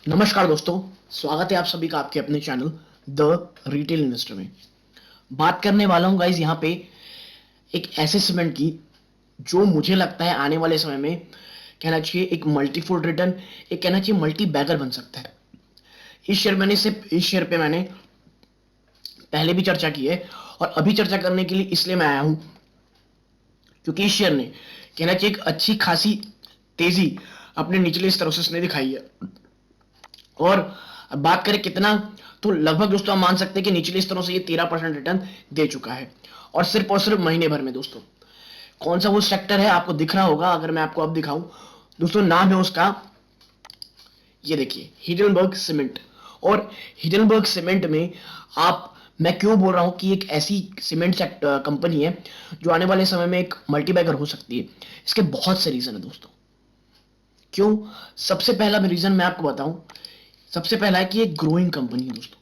नमस्कार दोस्तों, स्वागत है आप सभी का आपके अपने चैनल द रिटेल इन्वेस्टर में। बात करने वाला हूं गाइस यहाँ पे एक ऐसे सीमेंट की जो मुझे लगता है आने वाले समय में कहना चाहिए एक मल्टी फूड रिटर्न, एक कहना चाहिए मल्टी बैगर बन सकता है। इस शेयर पे मैंने पहले भी चर्चा की है और अभी चर्चा करने के लिए इसलिए मैं आया हूं क्योंकि इस शेयर ने कहना चाहिए एक अच्छी खासी तेजी अपने निचले स्तरों से इसने दिखाई है। और बात करें कितना, तो लगभग दोस्तों हम मान सकते हैं कि निचले स्तरों से ये 13% रिटर्न दे चुका है और सिर्फ महीने भर में। दोस्तों कौन सा वो सेक्टर है आपको दिख रहा होगा, अगर मैं आपको अब दिखाऊं दोस्तों, नाम है उसका, ये देखिए, हिडनबर्ग सीमेंट। और हिडनबर्ग सीमेंट में आप, मैं क्यों बोल रहा हूं कि एक ऐसी सीमेंट कंपनी है जो आने वाले समय में एक मल्टीबैगर हो सकती है, इसके बहुत से रीजन है दोस्तों। क्यों? सबसे पहला रीजन मैं आपको बताऊं, सबसे पहला है कि एक ग्रोइंग कंपनी है दोस्तों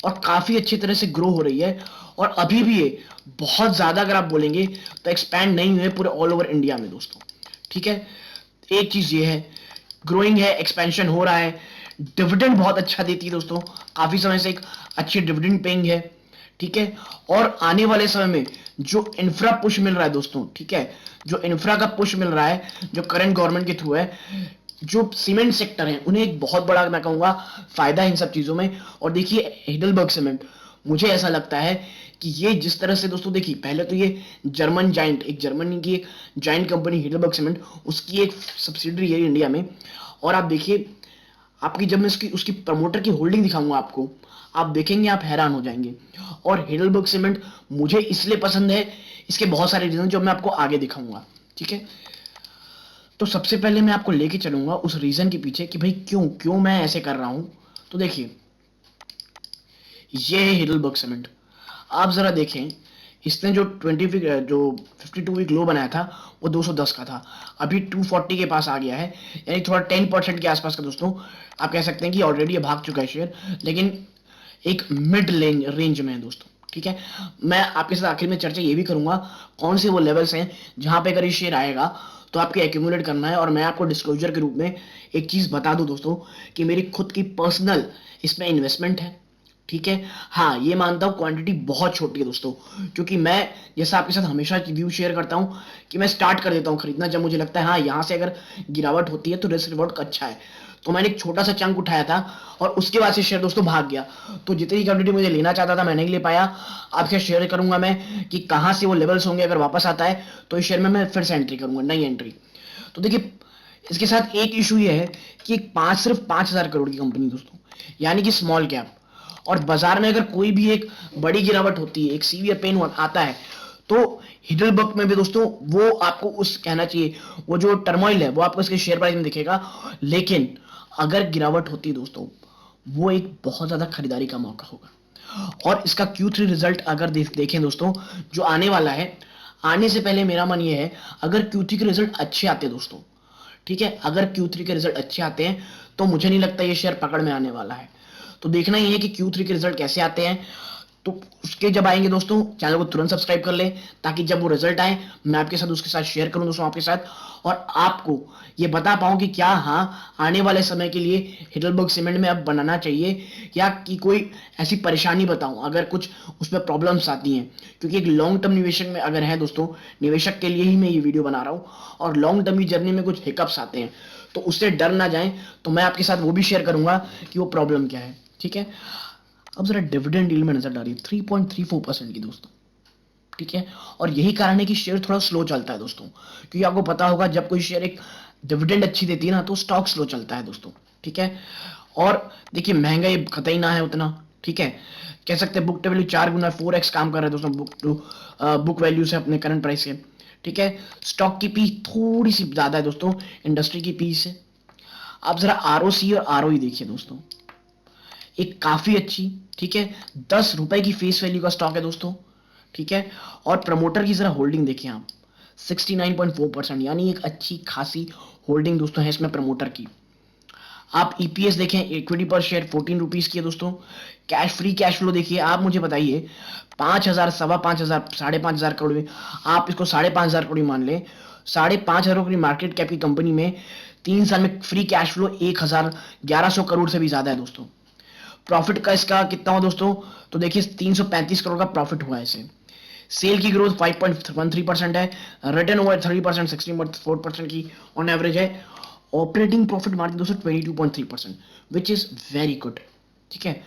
और काफी अच्छी तरह से ग्रो हो रही है। और अभी भी ये बहुत ज्यादा, अगर आप बोलेंगे तो एक्सपैंड नहीं हुए पूरे ऑल ओवर इंडिया में दोस्तों। ठीक है, एक चीज ये है, ग्रोइंग है, एक्सपेंशन हो रहा है, डिविडेंड बहुत अच्छा देती है दोस्तों, काफी समय से एक अच्छी डिविडेंड पेइंग है। ठीक है, और आने वाले समय में जो इंफ्रा पुश मिल रहा है दोस्तों, ठीक है, जो इंफ्रा का पुश मिल रहा है जो करंट गवर्नमेंट के थ्रू है, जो सीमेंट सेक्टर है उन्हें एक बहुत बड़ा, मैं कहूंगा, फायदा है इन सब चीजों में। और देखिए हिडलबर्ग सीमेंट, मुझे ऐसा लगता है कि ये जिस तरह से दोस्तों, देखिए पहले तो ये जर्मन जाइंट, एक जर्मनी की एक जाइंट कंपनी हिडलबर्ग सीमेंट, उसकी एक सब्सिडरी है इंडिया में। और आप देखिए, आपकी जब मैं उसकी प्रमोटर की होल्डिंग दिखाऊंगा आपको, आप देखेंगे, आप हैरान हो जाएंगे। और हिडलबर्ग सीमेंट मुझे इसलिए पसंद है, इसके बहुत सारे रीजन जो मैं आपको आगे दिखाऊंगा। ठीक है, तो सबसे पहले मैं आपको लेके चलूंगा उस रीजन के पीछे कि भाई क्यों क्यों मैं ऐसे कर रहा हूं। तो देखिए, ये है हिडलबर्ग सीमेंट। आप जरा देखें, इसने जो 52 वीक लो बनाया था वो 210 का था, अभी 240 के पास आ गया है, यानी थोड़ा 10% के आसपास का दोस्तों। आप कह सकते हैं कि ऑलरेडी ये भाग चुका है शेयर, लेकिन एक मिड रेंज में है दोस्तों। ठीक है, मैं आपके साथ आखिर में चर्चा ये भी करूंगा कौन से वो लेवल्स हैं जहां पे अगर ये शेयर आएगा तो आपके एक्यूमुलेट करना है। और मैं आपको डिस्क्लोजर के रूप में एक चीज बता दूं दोस्तों कि मेरी खुद की पर्सनल इसमें इन्वेस्टमेंट है। ठीक है, हाँ ये मानता हूँ क्वांटिटी बहुत छोटी है दोस्तों, क्योंकि मैं जैसा आपके साथ हमेशा व्यू शेयर करता हूँ कि मैं स्टार्ट कर देता हूँ खरीदना जब मुझे लगता है हाँ यहाँ से अगर गिरावट होती है तो रिस्क रिवॉर्ड अच्छा है। तो मैंने एक छोटा सा चंक उठाया था और उसके बाद से शेयर दोस्तों भाग गया। तो जितनी क्वांटिटी मुझे लेना चाहता था मैं नहीं ले पाया। आपके शेयर करूंगा मैं कि कहाँ से वो लेवल्स होंगे, अगर वापस आता है तो इस शेयर में मैं फिर से एंट्री करूंगा, नई एंट्री। तो देखिए, इसके साथ एक इशू ये है कि सिर्फ 5,000 करोड़ की कंपनी दोस्तों, यानी कि स्मॉल कैप। और बाजार में अगर कोई भी एक बड़ी गिरावट होती है, एक सीवियर पेन आता है, तो हिडलबर्ग में भी दोस्तों वो आपको उस, कहना चाहिए, वो जो टर्मोइल है वो आपको इसके शेयर प्राइस में दिखेगा। लेकिन अगर गिरावट होती है दोस्तों, वो एक बहुत ज्यादा खरीदारी का मौका होगा। और इसका Q3 रिजल्ट अगर देखें दोस्तों जो आने वाला है, आने से पहले मेरा मन ये है, अगर Q3 के रिजल्ट अच्छे आते हैं दोस्तों, ठीक है, अगर Q3 के रिजल्ट अच्छे आते हैं तो मुझे नहीं लगता ये शेयर पकड़ में आने वाला है। तो देखना ही है कि Q3 के रिजल्ट कैसे आते हैं। तो उसके जब आएंगे दोस्तों, चैनल को तुरंत सब्सक्राइब कर ले ताकि जब वो रिजल्ट आए मैं आपके साथ उसके साथ शेयर करूं दोस्तों आपके साथ, और आपको ये बता पाऊं कि क्या हाँ आने वाले समय के लिए हिडलबर्ग सीमेंट में अब बनाना चाहिए, या कि कोई ऐसी परेशानी बताऊं अगर कुछ उसमें प्रॉब्लम्स आती हैं। क्योंकि एक लॉन्ग टर्म निवेशन में अगर है दोस्तों, निवेशक के लिए ही मैं ये वीडियो बना रहा हूँ, और लॉन्ग टर्म की जर्नी में कुछ हिकअप्स आते हैं तो उससे डर ना जाए। तो मैं आपके साथ वो भी शेयर करूंगा कि वो प्रॉब्लम क्या है। ठीक है, अब जरा डिविडेंड यील्ड में नजर डालिए, 3.34% की दोस्तों। ठीक है, और यही कारण है कि शेयर थोड़ा स्लो चलता है दोस्तों, क्योंकि आपको पता होगा जब कोई शेयर एक डिविडेंड अच्छी देती है ना तो स्टॉक स्लो चलता है दोस्तों। ठीक है, और देखिए महंगाई कतई ना है उतना। ठीक है, कह सकते हैं बुक वैल्यू 4 गुना 4x काम कर रहा है दोस्तों, बुक वैल्यू से अपने करंट प्राइस से। ठीक है, स्टॉक की पी थोड़ी सी ज्यादा है दोस्तों इंडस्ट्री की पी से। आप जरा ROC और ROE देखिए दोस्तों, एक काफी अच्छी, ठीक है, 10 रुपए की फेस वैल्यू का स्टॉक है दोस्तों। ठीक है, और प्रमोटर की जरा होल्डिंग देखिए आप, 69.4%, यानी एक अच्छी खासी होल्डिंग दोस्तों है इसमें प्रमोटर की। आप ईपीएस देखें, इक्विटी पर शेयर 14 रुपीज की है दोस्तों। कैश फ्लो देखिए, आप मुझे बताइए, 5,000, 5,500, 5,500 करोड़ में, आप इसको 5,500 करोड़ मान ले, 5,500 करोड़ की मार्केट कैप की कंपनी में 3 साल में फ्री कैश फ्लो 1100 करोड़ से भी ज्यादा है दोस्तों। प्रॉफिट का इसका कितना हुआ दोस्तों, तो देखिए 335 करोड़ का प्रॉफिट हुआ है इसे। सेल की ग्रोथ 5.13% है, रिटर्न ओवर 30%, 16.4% की ऑन एवरेज है। ऑपरेटिंग प्रॉफिट मार्जिन दोस्तों 22.3%, विच इज वेरी गुड। ठीक है,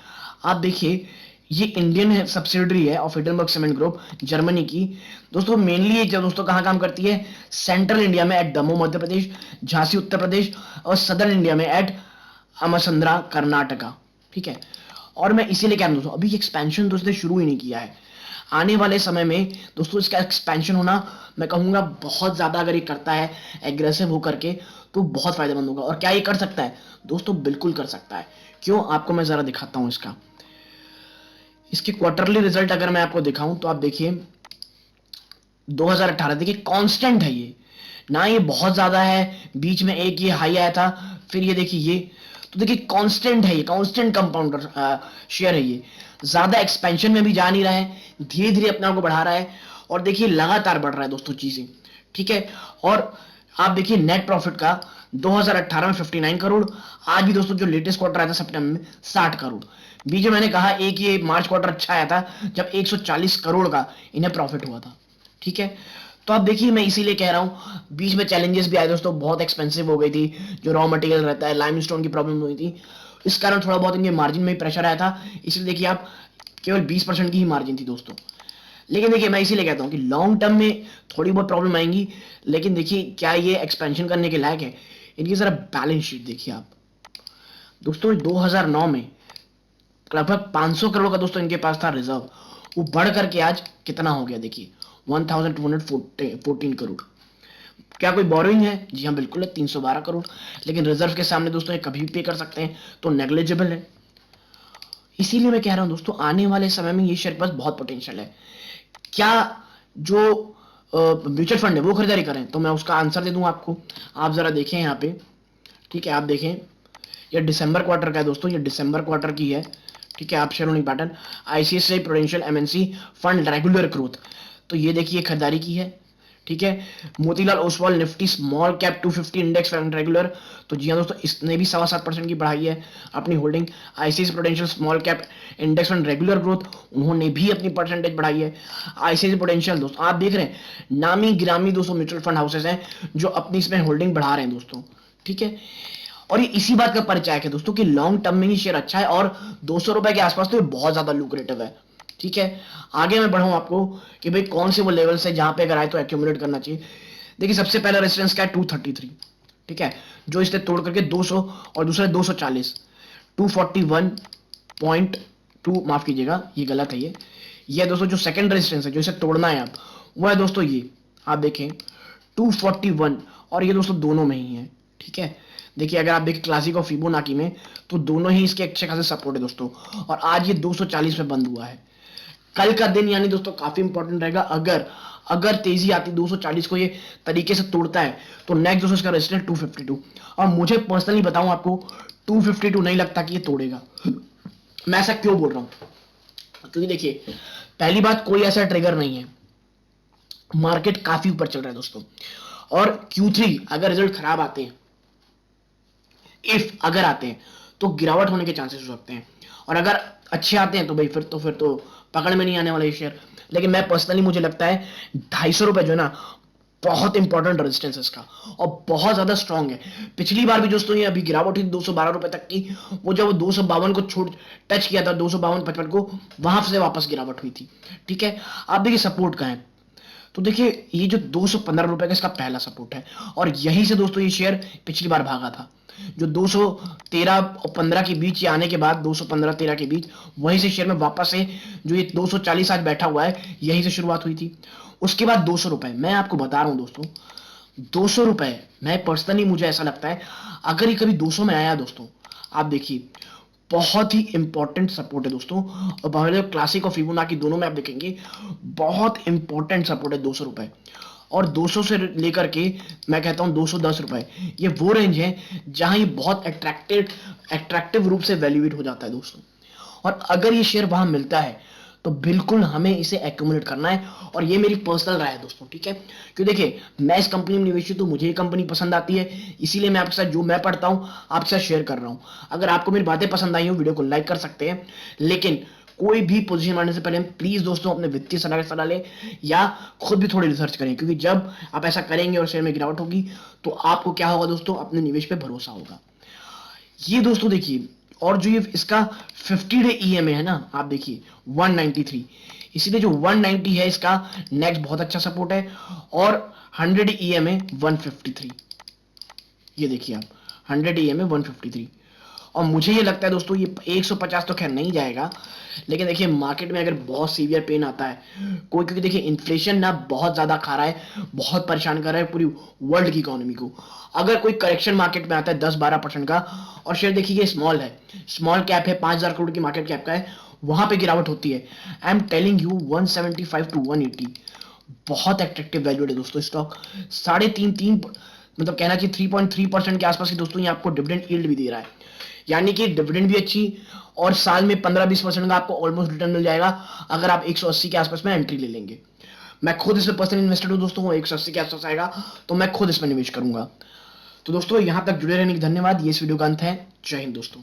आप देखिए ये इंडियन है, सब्सिडरी है of Hindenburg cement group Germany की। दोस्तों मेनली ये दोस्तों कहाँ काम करती है, सेंट्रल इंडिया में एट दमोह मध्य प्रदेश, झांसी उत्तर प्रदेश, और सदर्न इंडिया में एट अमसंद्रा कर्नाटका। ठीक है, और मैं इसीलिए कह रहा हूं दोस्तों अभी एक्सपेंशन दोस्तों शुरू ही नहीं किया है। आने वाले समय में दोस्तों इसका एक्सपेंशन होना मैं कहूंगा बहुत ज्यादा, अगर ये करता है एग्रेसिव होकर के तो बहुत फायदेमंद होगा। और क्या ये कर सकता है दोस्तों, बिल्कुल कर सकता है। क्यों, आपको मैं जरा दिखाता हूं इसका, इसके क्वार्टरली रिजल्ट अगर मैं आपको दिखाऊं तो आप देखिए 2018 देखिए कांस्टेंट है ये, ना ये बहुत ज्यादा है, बीच में एक ये हाई आया था, फिर ये देखिए ये, तो देखिए कांस्टेंट है, ये कांस्टेंट कंपाउंडर शेयर है ये, ज्यादा एक्सपेंशन में भी जा नहीं रहा है, धीरे धीरे अपने आप को बढ़ा रहा है, और देखिए लगातार बढ़ रहा है दोस्तों चीजें। ठीक है, और आप देखिए नेट प्रॉफिट का 2018 में 59 करोड़, आज भी दोस्तों जो लेटेस्ट क्वार्टर आया था सितंबर में 60 करोड़। बीच में मैंने कहा एक ये मार्च क्वार्टर अच्छा आया था जब 140 करोड़ का इन्हें प्रॉफिट हुआ था। ठीक है, तो आप देखिए मैं इसीलिए कह रहा हूं बीच में चैलेंजेस भी आए दोस्तों, बहुत एक्सपेंसिव हो गई थी, जो रॉ मटेरियल रहता है लाइमस्टोन की प्रॉब्लम हुई थी, इस कारण थोड़ा बहुत इनके मार्जिन में प्रेशर आया था। इसलिए देखिए आप केवल 20% की ही मार्जिन थी दोस्तों। लेकिन देखिए मैं इसीलिए कहता हूं कि लॉन्ग टर्म में थोड़ी बहुत प्रॉब्लम आएंगी, लेकिन देखिए क्या ये एक्सपेंशन करने के लायक है, इनकी जरा बैलेंस शीट देखिए आप दोस्तों। 2009 में लगभग 500 करोड़ का दोस्तों इनके पास था रिजर्व, वो बढ़ करके आज कितना हो गया देखिए 1214 करोड़। क्या कोई बोरोइंग है, जी हाँ बिल्कुल है 312 करोड़, लेकिन रिजर्व के सामने दोस्तों ये कभी भी पे कर सकते हैं, तो नेग्लिजिबल है। इसीलिए मैं कह रहा हूं दोस्तों आने वाले समय में ये शेयर पर बहुत पोटेंशियल है। क्या जो म्यूचुअल फंड है वो खरीदारी करें, तो मैं उसका आंसर दे दूं आपको, आप जरा देखें यहाँ पे। ठीक है, आप देखें ये दिसंबर क्वार्टर का है दोस्तों, ये दिसंबर क्वार्टर की है। ठीक है, आप share holding pattern ICICI prudential MNC fund regular growth, तो ये देखिए खरीदारी की है। ठीक है, Motilal Oswal Nifty small cap 250 index fund regular, तो जी हाँ दोस्तों इसने भी 7.25% की बढ़ाई है अपनी holding. ICICI prudential small cap index fund regular growth, उन्होंने भी अपनी परसेंटेज बढ़ाई है। आईसीआईसीआई प्रूडेंशियल दोस्तों आप देख रहे हैं नामी गिरामी दोस्तों म्यूचुअल फंड हाउसेस हैं जो अपनी इसमें होल्डिंग बढ़ा रहे हैं दोस्तों। ठीक है, और ये इसी बात का परिचायक है दोस्तों कि लॉन्ग टर्म में ही शेयर अच्छा है, और 200 रुपए के आसपास तो ये बहुत ज्यादा लुक्रेटिव है। ठीक है, आगे मैं बढ़ाऊं आपको कि भाई कौन से वो लेवल्स है जहां पे अगर आए तो एक्यूमुलेट करना चाहिए। देखिए सबसे पहला रेजिस्टेंस क्या है 233। ठीक है, जो इसने तोड़ करके 200, और दूसरा 240, 241.2 माफ कीजिएगा ये गलत है, ये दोस्तों जो सेकंड रेजिस्टेंस है जो इसे तोड़ना है आप, वो है दोस्तों ये आप देखें 241, और ये दोस्तों दोनों में ही है। ठीक है, देखिए अगर आप देखें क्लासिक और फिबोनाची में तो दोनों ही इसके अच्छे खासे सपोर्ट है दोस्तों, और आज ये 240 पे बंद हुआ है। कल का दिन यानी दोस्तों काफी इंपॉर्टेंट रहेगा, अगर अगर तेजी आती 240 को ये तरीके से तोड़ता है तो नेक्स्ट दोस्तों इसका रेजिस्टेंस 252, और मुझे पर्सनली बताऊं आपको 252 नहीं लगता कि ये तोड़ेगा। मैं ऐसा क्यों बोल रहा हूं, क्योंकि देखिए पहली बात कोई ऐसा ट्रिगर नहीं है, मार्केट काफी ऊपर चल रहा है दोस्तों, और Q3 अगर रिजल्ट खराब आते हैं, इफ अगर आते हैं तो गिरावट होने के चांसेस हो सकते हैं, और अगर अच्छे आते हैं तो भाई फिर तो पकड़ में नहीं आने वाले शेयर। लेकिन मैं पर्सनली मुझे लगता है 250 रुपए जो है ना बहुत इंपॉर्टेंट रेजिस्टेंस है इसका, और बहुत ज्यादा स्ट्रांग है। पिछली बार भी दोस्तों ये अभी गिरावट हुई 212 रुपए तक की, वो जब वो 252 को छोड़ टच किया था 252-55 को, वहां से वापस गिरावट हुई थी। ठीक है, आप देखिए सपोर्ट का है, तो देखिए ये जो 215 रुपए का इसका पहला सपोर्ट है, और यहीं से दोस्तों ये शेयर पिछली बार भागा था, जो 213 और 15 के बीच आने के बाद 215-13 के बीच वहीं से शेयर में वापस से जो ये 240 आज बैठा हुआ है, यहीं से शुरुआत हुई थी। उसके बाद 200 रुपए, मैं आपको बता रहा हूं दोस्तों 200 रुपए, मैं पर्सनली मुझे ऐसा लगता है अगर ये कभी 200 में आया दोस्तों, आप देखिए बहुत ही इंपॉर्टेंट सपोर्ट है दोस्तों, और बाहर क्लासिक और फिबोनाची दोनों में आप देखेंगे बहुत इंपॉर्टेंट सपोर्ट है 200 रुपए, और 200 से लेकर के मैं कहता हूं 210 रुपए, ये वो रेंज है जहां ये बहुत अट्रैक्टिव रूप से वैल्यूएट हो जाता है दोस्तों। और अगर ये शेयर वहां मिलता है तो बिल्कुल हमें इसे एक्यूमुलेट करना है, और ये मेरी पर्सनल राय है दोस्तों, ठीक है। क्योंकि देखिए मैं इस कंपनी में निवेशित हूँ, मुझे ये कंपनी पसंद आती है, इसीलिए मैं आपके साथ जो मैं पढ़ता हूँ आपके साथ शेयर कर रहा हूँ। अगर आपको मेरी बातें पसंद आई हो, वीडियो को लाइक कर सकते हैं, लेकिन कोई भी पोजीशन मारने से पहले प्लीज दोस्तों अपने वित्तीय सलाह लें, या खुद भी थोड़ी रिसर्च करें, क्योंकि जब आप ऐसा करेंगे और शेयर में गिरावट होगी तो आपको क्या होगा दोस्तों, अपने निवेश पे भरोसा होगा। ये दोस्तों देखिए, और जो ये इसका 50 डे ईएमए है ना, आप देखिए 193, इसीलिए जो 190 है इसका नेक्स्ट बहुत अच्छा सपोर्ट है, और 100 ईएमए 153, ये देखिए आप 100 ईएमए 153। और मुझे ये लगता है दोस्तों ये 150 तो खैर नहीं जाएगा, लेकिन देखिए मार्केट में अगर बहुत सीवियर पेन आता है कोई, क्योंकि देखिए इन्फ्लेशन ना बहुत ज्यादा खा रहा है, बहुत परेशान कर रहा है पूरी वर्ल्ड की इकोनॉमी को। अगर कोई करेक्शन मार्केट में आता है 10-12% का, और शेयर देखिए ये स्मॉल है, स्मॉल कैप है, 5,000 करोड़ की मार्केट कैप का है, वहां पे गिरावट होती है, I am telling you 175 to 180 बहुत एट्रैक्टिव वैल्यू है दोस्तों स्टॉक। 3.5 मतलब कहना चाहिए 3.3% के आसपास की दोस्तों ये आपको डिविडेंड यील्ड भी दे रहा है, यानी कि डिविडेंड भी अच्छी, और साल में 15-20% का आपको ऑलमोस्ट रिटर्न मिल जाएगा अगर आप 180 के आसपास में एंट्री ले लेंगे। मैं खुद इसमें पर्सनल इन्वेस्टर हूं दोस्तों, 180 के आसपास आएगा तो मैं खुद इसमें निवेश करूंगा। तो दोस्तों यहां तक जुड़े रहने की धन्यवाद, ये इस वीडियो का अंत है। जय हिंद दोस्तों।